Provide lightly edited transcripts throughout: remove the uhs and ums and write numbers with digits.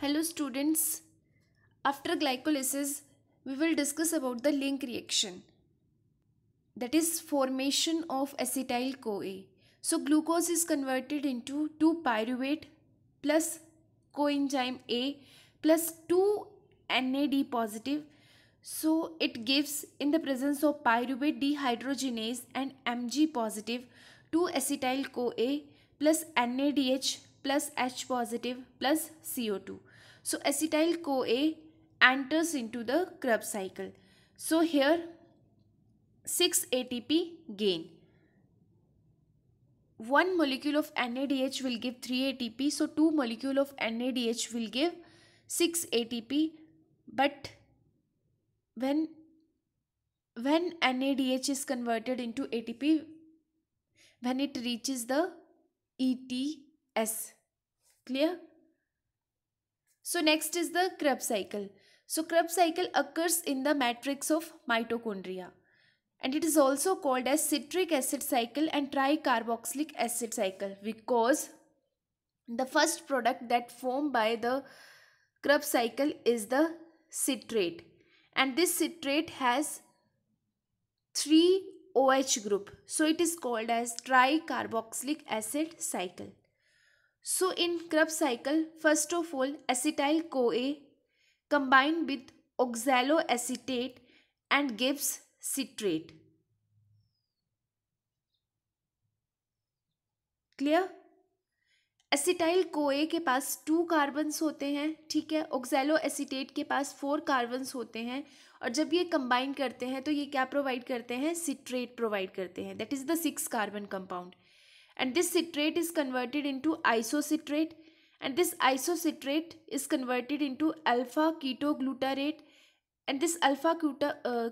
Hello students, after glycolysis we will discuss about the link reaction, that is formation of acetyl CoA. So glucose is converted into 2-pyruvate plus coenzyme A plus 2 NAD positive. So it gives, in the presence of pyruvate dehydrogenase and Mg positive, 2-acetyl CoA plus NADH plus H positive plus CO2. So acetyl CoA enters into the Krebs cycle. So here 6 ATP gain. One molecule of NADH will give 3 ATP. So 2 molecule of NADH will give 6 ATP. But when NADH is converted into ATP, when it reaches the ETS. Clear? So next is the Krebs cycle. So Krebs cycle occurs in the matrix of mitochondria. And it is also called as citric acid cycle and tricarboxylic acid cycle, because the first product that formed by the Krebs cycle is the citrate, and this citrate has 3 OH group, so it is called as tricarboxylic acid cycle. So in Krebs cycle, first of all, acetyl CoA combined with oxaloacetate and gives citrate. Clear? Acetyl CoA के पास 2 carbons होते हैं, ठीक है. Oxalo acetate के पास 4 carbons होते हैं, और जब ये कंबाइन करते हैं तो ये क्या प्रोवाइड करते हैं? सिट्रेट प्रोवाइड करते हैं. That is the 6 carbon compound, and this citrate is converted into isocitrate, and this isocitrate is converted into alpha ketoglutarate, and this alpha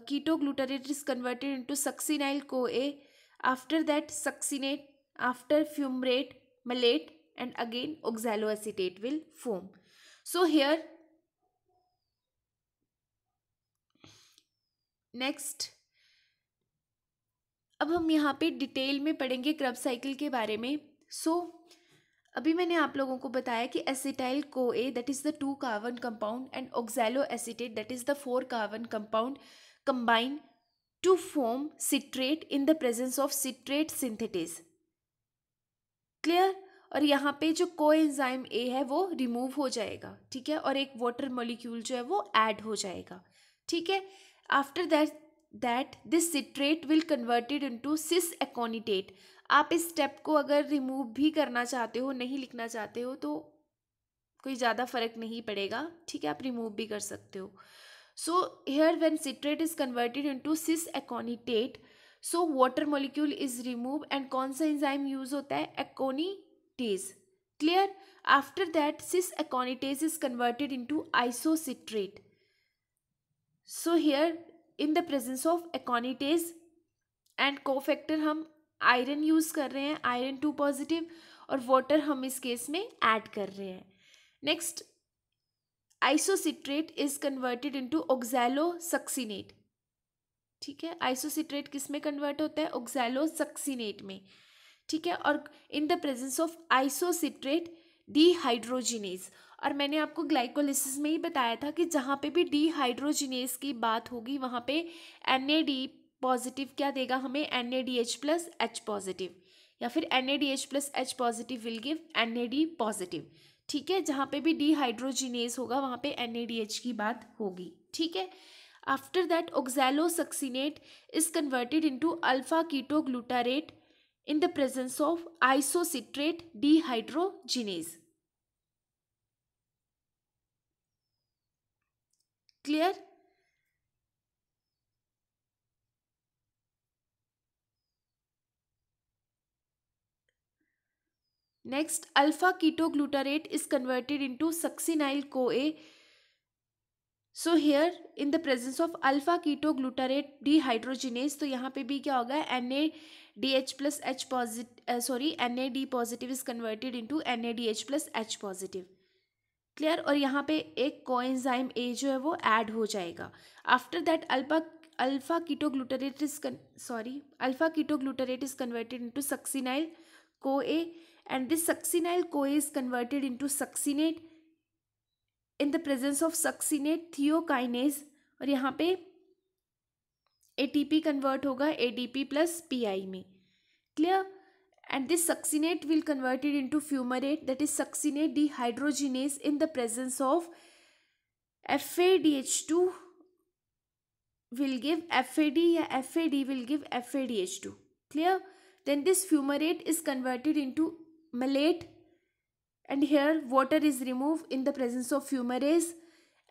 ketoglutarate is converted into succinyl CoA. After that succinate, after fumarate, malate, and again oxaloacetate will form. So here next, अब हम यहाँ पे detail में पढ़ेंगे Krebs cycle के बारे में. अभी मैंने आप लोगों को बताया कि acetyl CoA that is the 2 carbon compound and oxaloacetate that is the 4 carbon compound combine to form citrate in the presence of citrate synthetase. Clear? और यहाँ पे जो कोएंजाइम ए है वो रिमूव हो जाएगा, ठीक है, और एक वाटर मॉलिक्यूल जो है वो ऐड हो जाएगा, ठीक है. After that this citrate will converted into cis aconitate. आप इस स्टेप को अगर रिमूव भी करना चाहते हो, नहीं लिखना चाहते हो, तो कोई ज़्यादा फर्क नहीं पड़ेगा, ठीक है, आप रिमूव भी कर सकते हो. So here when citrate is converted into cis aconitate, so water molecule is remove, and कौन सा एंजाइम यूज होता है? Aconitase. Clear? After that cis aconitase is converted into isocitrate. So here in the presence of aconitase and cofactor हम iron use कर रहे हैं, iron 2 positive, और water हम इस केस में ऐड कर रहे हैं. Next, isocitrate is converted into oxalosuccinate. ठीक है, आइसोसिट्रेट किस में कन्वर्ट होता है? ऑक्सैलोसक्सिनेट में, ठीक है, और इन the presence of isocitrate dehydrogenase. और मैंने आपको ग्लाइकोलिसिस में ही बताया था कि जहाँ पे भी डीहाइड्रोजिनेज की बात होगी वहाँ पे NAD पॉजिटिव क्या देगा हमें? NADH प्लस H पॉजिटिव, या फिर NADH plus H positive will give NAD positive, ठीक है. जहाँ पे भी डीहाइड्रोजिनेज होगा वहाँ पे NADH की बात होगी, ठीक है. After that oxalosuccinate is converted into alpha ketoglutarate in the presence of isocitrate dehydrogenase. Clear? Next, alpha ketoglutarate is converted into succinyl CoA. So here in the presence of alpha ketoglutarate dehydrogenase, तो यहाँ पे भी क्या होगा? NADH plus H positive, NAD positive is converted into NADH plus H positive. Clear? और यहाँ पे एक कोएंजाइम ए जो है वो ऐड हो जाएगा. After that alpha ketoglutarate is converted into succinyl CoA, and this succinyl CoA is converted into succinate, in the presence of succinate thiokinase, और यहाँ पे एटीपी कन्वर्ट होगा एडीपी प्लस पीआई में. Clear? And this succinate will convert it into fumarate, that is succinate dehydrogenase in the presence of FADH2 will give FAD या FAD will give FADH2. Clear? Then this fumarate is converted into malate, and here water is removed in the presence of fumarase,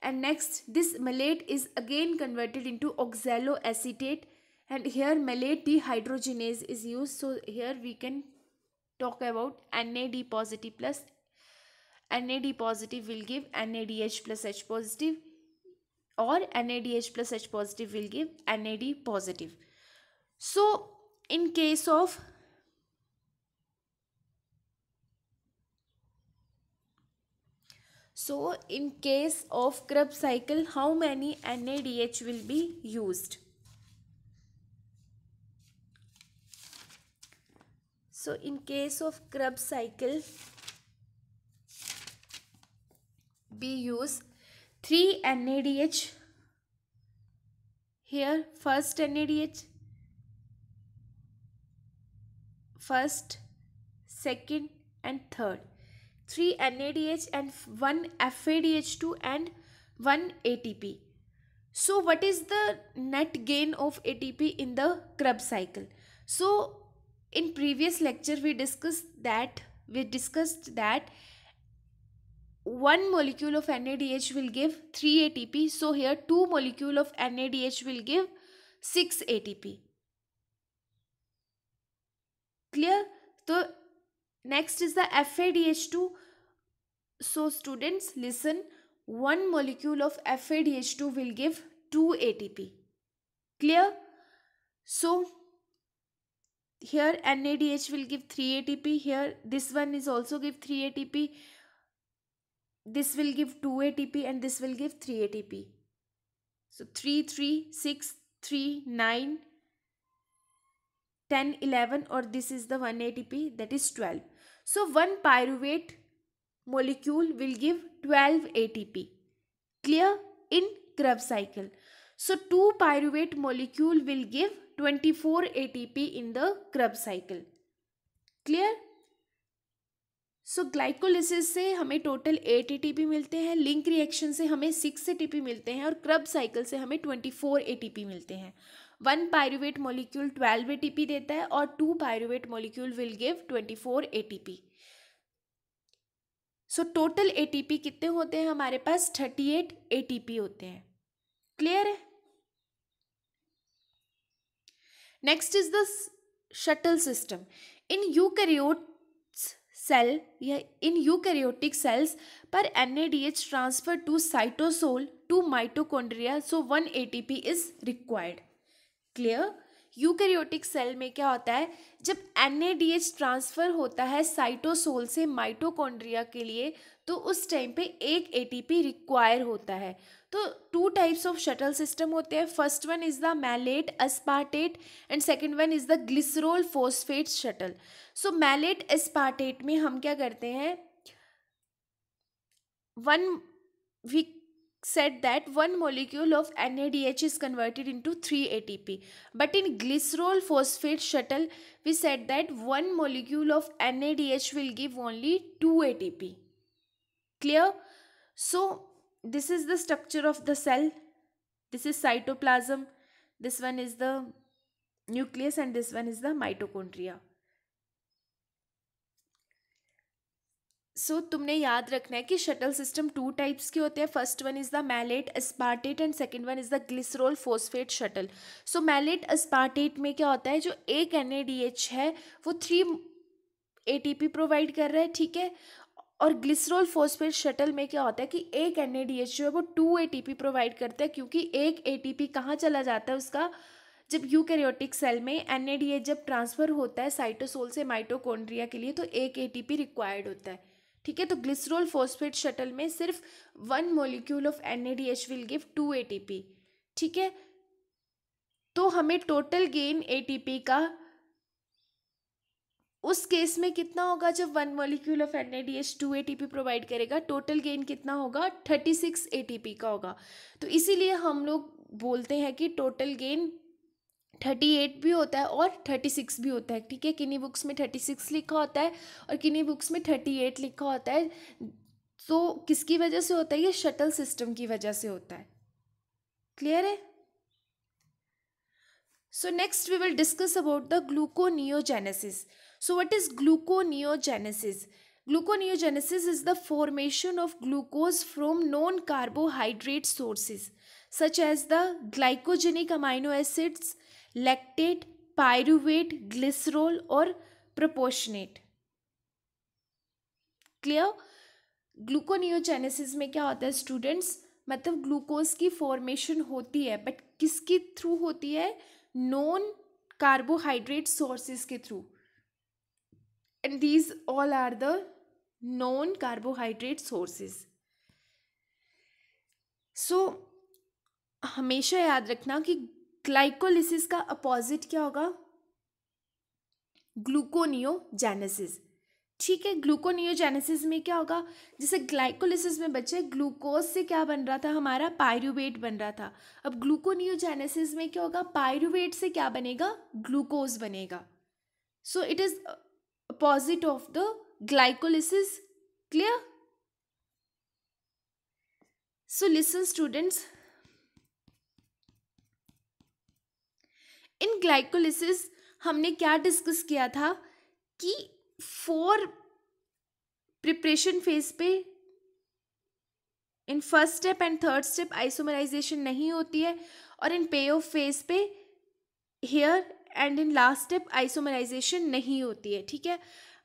and next this malate is again converted into oxaloacetate, and here malate dehydrogenase is used. So here we can talk about NAD positive plus NAD positive will give NADH plus H positive, or NADH plus H positive will give NAD positive. So in case of Krebs cycle, how many NADH will be used? So in case of Krebs cycle, we use 3 NADH. Here first NADH, first, second and third. 3 NADH and 1 FADH2 and 1 ATP. So what is the net gain of ATP in the Krebs cycle? So in previous lecture we discussed that 1 molecule of NADH will give 3 ATP. So here 2 molecule of NADH will give 6 ATP. Clear? So next is the FADH2. So students listen, 1 molecule of FADH2 will give 2 ATP. Clear? So here NADH will give 3 ATP. Here this one is also give 3 ATP. This will give 2 ATP and this will give 3 ATP. So 3, 3, 6, 3, 9, 10, 11, or this is the 1 ATP, that is 12. So 1 pyruvate molecule will give 12 ATP. Clear? In Krebs cycle. So 2 pyruvate molecule will give 24 ATP in the Krebs cycle. Clear? So glycolysis से हमें total 8 ATP मिलते हैं, link reaction से हमें 6 ATP मिलते हैं, और Krebs cycle से हमें 24 ATP मिलते हैं. 1 पायरुवेट मॉलिक्यूल 12 ATP देता है और 2 pyruvate molecule will give 24 ATP. So total ATP कितने होते हैं हमारे पास? 38 ATP होते हैं. क्लियर है? Next is the shuttle system. In eukaryote cell या in eukaryotic cells per NADH transfer to cytosol to mitochondria, so 1 ATP is required. Clear? Eukaryotic cell में क्या होता है, जब NADH ट्रांसफर होता है साइटोसोल से माइटोकॉन्ड्रिया के लिए, तो उस टाइम पे 1 ATP रिक्वायर होता है. तो 2 टाइप्स ऑफ शटल सिस्टम होते हैं. First one is the malate aspartate and second one is the glycerol phosphate shuttle. So malate aspartate में हम क्या करते हैं, we said that 1 molecule of NADH is converted into 3 ATP. But in glycerol phosphate shuttle, we said that 1 molecule of NADH will give only 2 ATP. Clear? So this is the structure of the cell. This is cytoplasm. This one is the nucleus and this one is the mitochondria. सो तुमने याद रखना है कि shuttle system 2 types के होते हैं. First one is the malate aspartate and second one is the glycerol phosphate shuttle. So malate aspartate में क्या होता है, जो एक NADH है वो 3 ATP प्रोवाइड कर रहा है, ठीक है. और ग्लिसरोल फोस्फेट शटल में क्या होता है कि एक NADH जो है वो 2 ATP प्रोवाइड करता है, क्योंकि एक ATP कहाँ चला जाता है उसका, जब यूकैरियोटिक सेल में NADH जब ट्रांसफर होता है साइटोसोल से माइटोकॉन्ड्रिया के लिए, तो एक ATP रिक्वायर्ड होता है, ठीक है. तो ग्लिसरोल फोस्फेट शटल में सिर्फ 1 molecule of NADH will give 2 ATP, ठीक है. तो हमें टोटल गेन ATP का उस केस में कितना होगा जब 1 molecule of NADH 2 ATP provide करेगा, टोटल गेन कितना होगा, 36 ATP का होगा। तो इसीलिए हम लोग बोलते हैं कि टोटल गेन 38 भी होता है और 36 भी होता है, ठीक है। किन्हीं बुक्स में 36 लिखा होता है और किन्हीं बुक्स में 38 लिखा होता है। तो किसकी वजह से होता है, ये शटल सिस्टम की वजह से होता है। क्लियर है? So next we will discuss about the gluconeogenesis. So what is gluconeogenesis? Gluconeogenesis is the formation of glucose from non-carbohydrate sources such as the glycogenic amino acids, lactate, pyruvate, glycerol or proportionate. Clear? Gluconeogenesis में क्या होता है students, मतलब glucose की formation होती है, but किसके through होती है, नॉन कार्बोहाइड्रेट सोर्सेज के through, and these all are the non carbohydrate sources. So हमेशा याद रखना कि ग्लाइकोलिसिस का अपोजिट क्या होगा, ग्लूकोनियोजेनेसिस, ठीक है। ग्लूकोनियोजेनेसिस में क्या होगा, जैसे ग्लाइकोलिसिस में बच्चे ग्लूकोज से क्या बन रहा था, हमारा पायरुवेट बन रहा था। अब ग्लूकोनियोजेनेसिस में क्या होगा, पायरुवेट से क्या बनेगा, ग्लूकोज बनेगा। So it is opposite of the glycolysis. Clear? So listen students, in glycolysis हमने क्या डिस्कस किया था कि 4 प्रिपरेशन फेज पे in first step and third step isomerization नहीं होती है, और इन पे ऑफ फेज पे here and in last step isomerization नहीं होती है, ठीक है।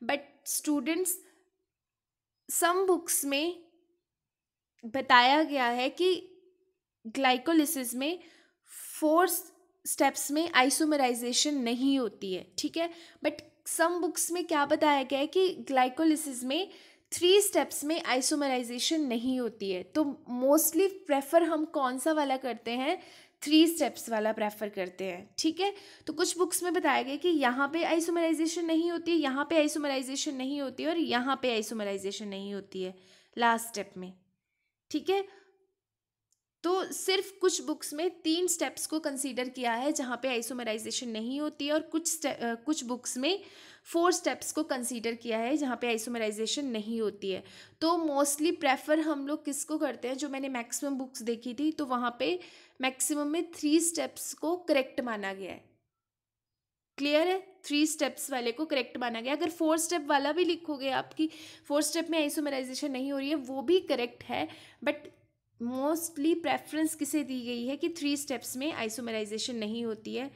बट स्टूडेंट्स, सम बुक्स में बताया गया है कि ग्लाइकोलिसिस में 4 स्टेप्स में आइसोमराइजेशन नहीं होती है, ठीक है। बट सम बुक्स में क्या बताया गया है कि ग्लाइकोलिसिस में 3 स्टेप्स में आइसोमराइजेशन नहीं होती है। तो मोस्टली प्रेफर हम कौन सा वाला करते हैं, 3 स्टेप्स वाला प्रेफर करते हैं, ठीक है। तो कुछ बुक्स में बताया गया कि यहाँ पे आइसोमराइजेशन नहीं होती है, यहाँ पे आइसोमराइजेशन नहीं होती है, और यहाँ पे आइसोमराइजेशन नहीं होती है लास्ट स्टेप में, ठीक है। तो सिर्फ कुछ बुक्स में 3 स्टेप्स को कंसीडर किया है जहाँ पे आइसोमराइजेशन नहीं होती है, और कुछ बुक्स में 4 स्टेप्स को कंसीडर किया है जहाँ पे आइसोमराइजेशन नहीं होती है। तो मोस्टली प्रेफर हम लोग किसको करते हैं, जो मैंने मैक्सिमम बुक्स देखी थी तो वहाँ पे मैक्सिमम में 3 स्टेप्स को करेक्ट माना गया है। क्लियर है? 3 स्टेप्स वाले को करेक्ट माना गया। अगर 4 स्टेप वाला भी लिखोगे आपकी 4 स्टेप में आइसोमराइजेशन नहीं हो रही है, वो भी करेक्ट है, बट मोस्टली प्रेफरेंस किसे दी गई है कि 3 स्टेप्स में आइसोमराइजेशन नहीं होती है।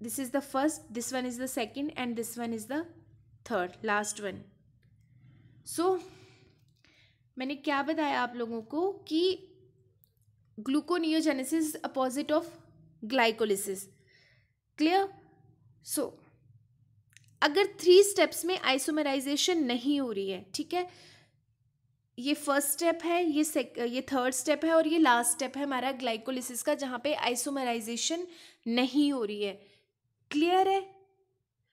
This is the first, this one is the second and this one is the third, last one. So मैंने क्या बताया आप लोगों को कि gluconeogenesis opposite of glycolysis. Clear? So अगर 3 स्टेप्स में आइसोमराइजेशन नहीं हो रही है, ठीक है, ये फर्स्ट स्टेप है, ये थर्ड स्टेप है, और ये लास्ट स्टेप है हमारा ग्लाइकोलिसिस का, जहाँ पे आइसोमराइजेशन नहीं हो रही है। क्लियर है?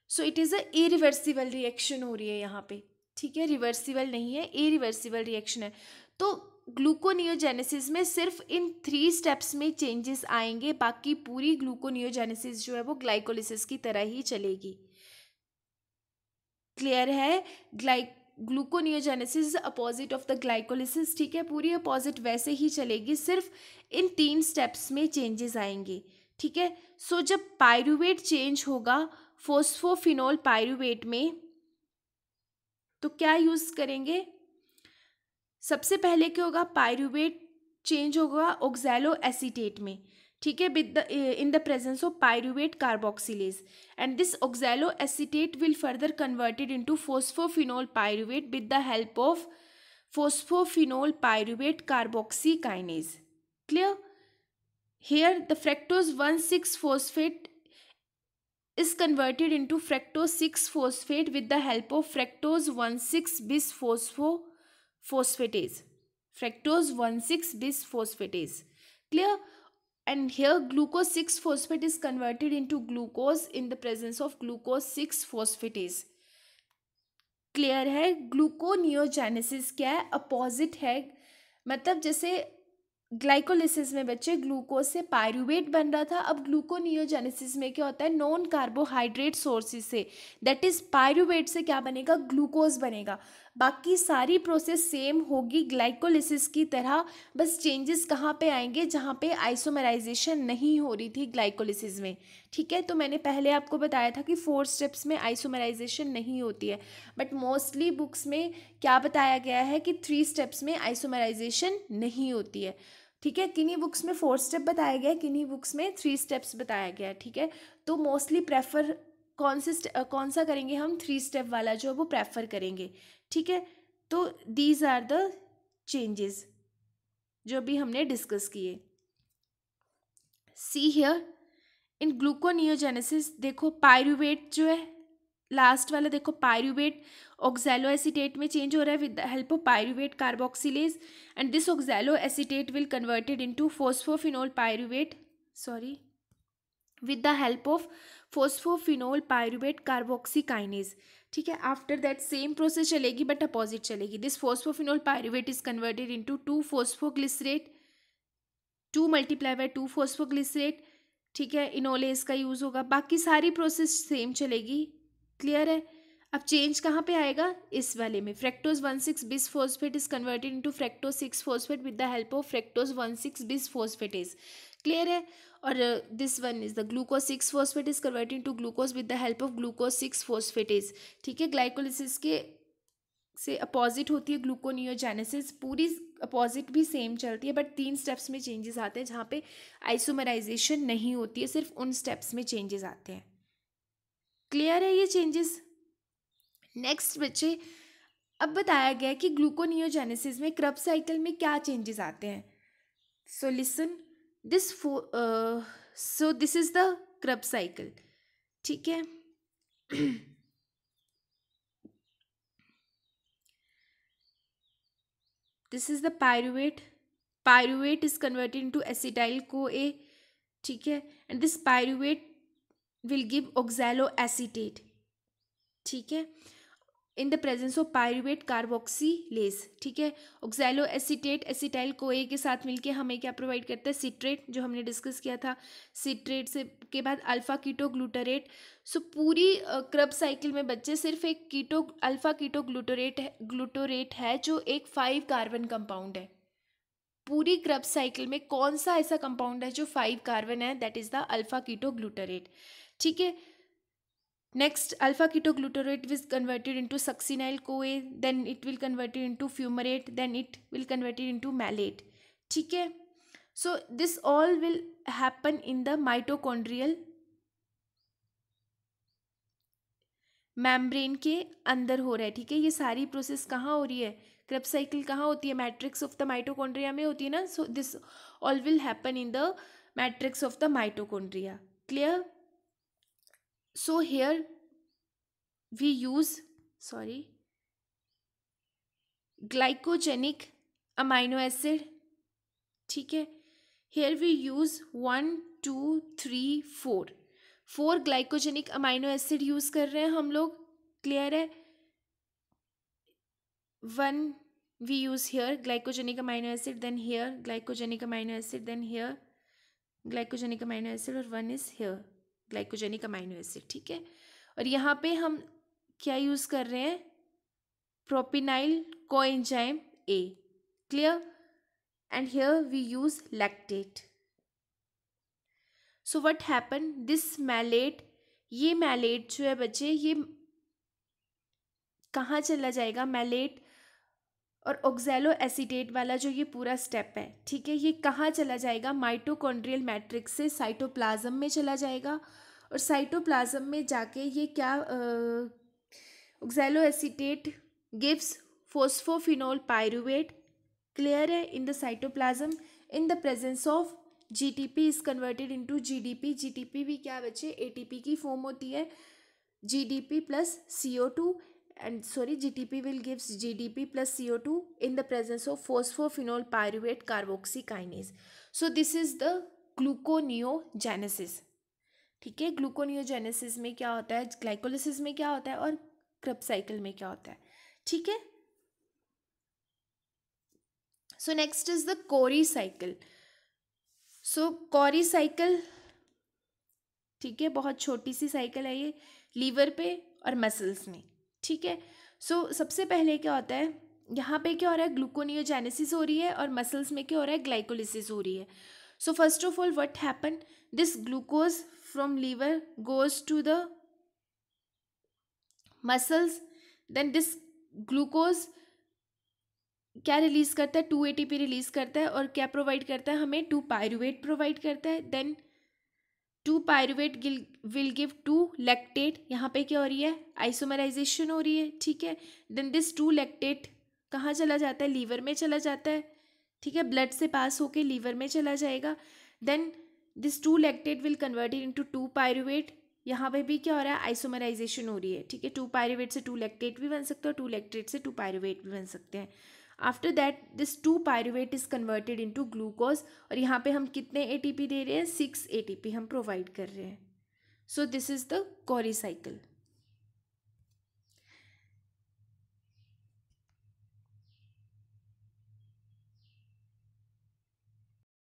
So it is a irreversible reaction हो रही है यहाँ पे, ठीक है, रिवर्सिबल नहीं है, इरिवर्सिबल रिएक्शन है। तो ग्लूकोनियोजेनेसिस में सिर्फ इन 3 स्टेप्स में चेंजेस आएंगे, बाकी पूरी ग्लूकोनियोजेनेसिस जो है वो ग्लाइकोलिसिस की तरह ही चलेगी। क्लियर है? Gluconeogenesis opposite of the glycolysis, ठीक है, पूरी अपोजिट वैसे ही चलेगी, सिर्फ इन 3 स्टेप्स में चेंजेस आएंगे, ठीक है। सो जब पायरुवेट चेंज होगा फोस्फोफिनोल पायरुवेट में, तो क्या यूज करेंगे, सबसे पहले क्या होगा, पायरुवेट चेंज होगा ऑक्सैलो एसीटेट में, ठीक है, with the in the presence of pyruvate carboxylase, and this oxaloacetate will further converted into phosphophenol pyruvate with the help of phosphophenol pyruvate carboxykinase. Clear? Here the fructose 1,6-phosphate is converted into fructose 6-phosphate with the help of fructose 1,6-bisphosphatase. Fructose 1,6-bisphosphatase. Clear? And here glucose 6-phosphate is converted into glucose in the presence of glucose 6-phosphatase. Clear है? Gluconeogenesis क्या है? Opposite है। मतलब जैसे glycolysis में बच्चे glucose से pyruvate बन रहा था, अब ग्लूकोनियोजेनेसिस में क्या होता है? नॉन कार्बोहाइड्रेट सोर्सेज से, दैट इज पायरूवेट से क्या बनेगा? ग्लूकोज बनेगा। बाकी सारी प्रोसेस सेम होगी ग्लाइकोलिसिस की तरह, बस चेंजेस कहाँ पे आएंगे? जहाँ पे आइसोमराइजेशन नहीं हो रही थी ग्लाइकोलिसिस में। ठीक है, तो मैंने पहले आपको बताया था कि 4 स्टेप्स में आइसोमराइजेशन नहीं होती है, बट मोस्टली बुक्स में क्या बताया गया है कि 3 स्टेप्स में आइसोमराइजेशन नहीं होती है। ठीक है, किन्हीं बुक्स में 4 स्टेप बताया गया है, किन्हीं बुक्स में 3 स्टेप्स बताया गया है। ठीक है, तो मोस्टली प्रेफर कौन सा करेंगे हम? 3 स्टेप वाला जो वो प्रेफर करेंगे। ठीक है, तो दीज आर द चेंजेस जो भी हमने डिस्कस किए। सी हियर इन ग्लूकोनियोजेनेसिस, देखो पायरूवेट जो है लास्ट वाला, देखो पायरूवेट ऑक्सैलो एसीटेट में चेंज हो रहा है with the help of pyruvate carboxylase, and this oxaloacetate will converted into phosphophenol pyruvate, sorry, with the help of phosphophenol pyruvate carboxykinase. ठीक है, आफ्टर दैट सेम प्रोसेस चलेगी but opposite चलेगी. This phosphophenol pyruvate is converted into two phosphoglycerate, 2 multiply by two phosphoglycerate. ठीक है, enolase का use होगा, बाकी सारी प्रोसेस सेम चलेगी. क्लियर है? अब चेंज कहाँ पे आएगा? इस वाले में. Fructose 1,6 bis phosphate is converted into fructose 6 phosphate with the help of fructose 1,6 bis phosphatase. Clear है? और this one is the glucose 6 phosphate is converted to glucose with the help of glucose 6 phosphatase. ठीक है, glycolysis के से opposite होती है gluconeogenesis, पूरी opposite भी सेम चलती है, बट 3 स्टेप्स में चेंजेस आते हैं जहाँ पे आइसोमराइजेशन नहीं होती है, सिर्फ उन स्टेप्स में चेंजेस आते हैं. क्लियर है ये चेंजेस? नेक्स्ट बच्चे, अब बताया गया है कि ग्लूकोनियोजेनेसिस में क्रब साइकिल में क्या चेंजेस आते हैं. So listen this, so this is the krebs cycle. ठीक है, this is the pyruvate is converted into acetyl CoA. ठीक है, and this pyruvate will give oxaloacetate. ठीक है, in the presence of pyruvate carboxylase. ठीक है, oxalo acetate acetyl CoA के साथ मिलके हमें क्या प्रोवाइड करता है? सिट्रेट, जो हमने डिस्कस किया था. सिट्रेट से के बाद अल्फा कीटो ग्लूटारेट. सो पूरी क्रब साइकिल में बच्चे सिर्फ एक अल्फा कीटो ग्लूटारेट है जो एक 5 कार्बन कंपाउंड है. पूरी क्रब साइकिल में कौन सा ऐसा कंपाउंड है जो 5 कार्बन है? That is the alpha keto glutarate. ठीक है, next alpha ketoglutarate is converted into succinyl CoA, then it will converted into fumarate, then it will converted into malate. ठीक है, so this all will happen in the mitochondrial membrane के अंदर हो रहा है. ठीक है, ये सारी प्रोसेस कहाँ हो रही है? क्रब साइकिल कहाँ होती है? मैट्रिक्स ऑफ द माइटोकॉन्ड्रिया में होती है ना. So this all will happen in the matrix of the mitochondria. Clear? So here we use, sorry, glycogenic amino acid. ठीक है, here we use 1 2 3 4 ग्लाइकोजेनिक amino acid use कर रहे हैं हम लोग. क्लियर है? 1 we use here glycogenic amino acid, then here glycogenic amino acid, then here glycogenic amino acid, और 1 is here ग्लाइकोजेनिक amino acid. ठीक है, और यहाँ पे हम क्या यूज कर रहे हैं? Propionyl coenzyme A. Clear? And here we use lactate. So what happen? This malate, ये मैलेट जो है बच्चे, ये कहाँ चला जाएगा? मैलेट और ऑक्सैलो एसीटेट वाला जो ये पूरा स्टेप है, ठीक है, ये कहाँ चला जाएगा? माइटोकॉन्ड्रियल मैट्रिक्स से साइटोप्लाज्म में चला जाएगा, और साइटोप्लाज्म में जाके ये क्या, oxaloacetate gives phosphophenol pyruvate. Clear है? In the cytoplasm, in the presence of GTP is converted into GDP. GTP भी क्या बच्चे? एटीपी की फॉर्म होती है. GDP plus CO2, and sorry, GTP will gives GDP plus CO2 in the presence of phosphophenol pyruvate carboxykinase. So this is the gluconeogenesis. ठीक है, gluconeogenesis में क्या होता है, ग्लाइकोलिसिस में क्या होता है, और क्रब साइकिल में क्या होता है. ठीक है। So next is the Cori cycle. So Cori cycle, ठीक है, बहुत छोटी सी साइकिल है ये, लीवर पे और मसल्स में, ठीक है। सो सबसे पहले क्या होता है, यहाँ पे क्या हो रहा है, ग्लूकोनियोजेनेसिस हो रही है और मसल्स में क्या हो रहा है, ग्लाइकोलिसिस हो रही है। So first of all what happen, this glucose from liver goes to the muscles, then this glucose क्या रिलीज करता है, 2 ATP रिलीज करता है और क्या प्रोवाइड करता है हमें, 2 पायरुवेट प्रोवाइड करता है। Then 2 pyruvate will give 2 lactate, यहाँ पे क्या हो रही है, आइसोमराइजेशन हो रही है, ठीक है। देन दिस 2 लैक्टेट कहाँ चला जाता है, लीवर में चला जाता है, ठीक है, ब्लड से पास होके लीवर में चला जाएगा। Then this 2 lactate will converted into 2 pyruvate, यहाँ पे भी क्या हो रहा है, आइसोमराइजेशन हो रही है, ठीक है। 2 पायरुवेट से 2 लैक्टेट भी बन सकते हैं और 2 लैक्टेट से 2 पायरुवेट भी बन सकते हैं। After that this 2 pyruvate is converted into glucose, और यहाँ पे हम कितने ATP दे रहे हैं, 6 ATP हम प्रोवाइड कर रहे हैं। So this is the Cori cycle.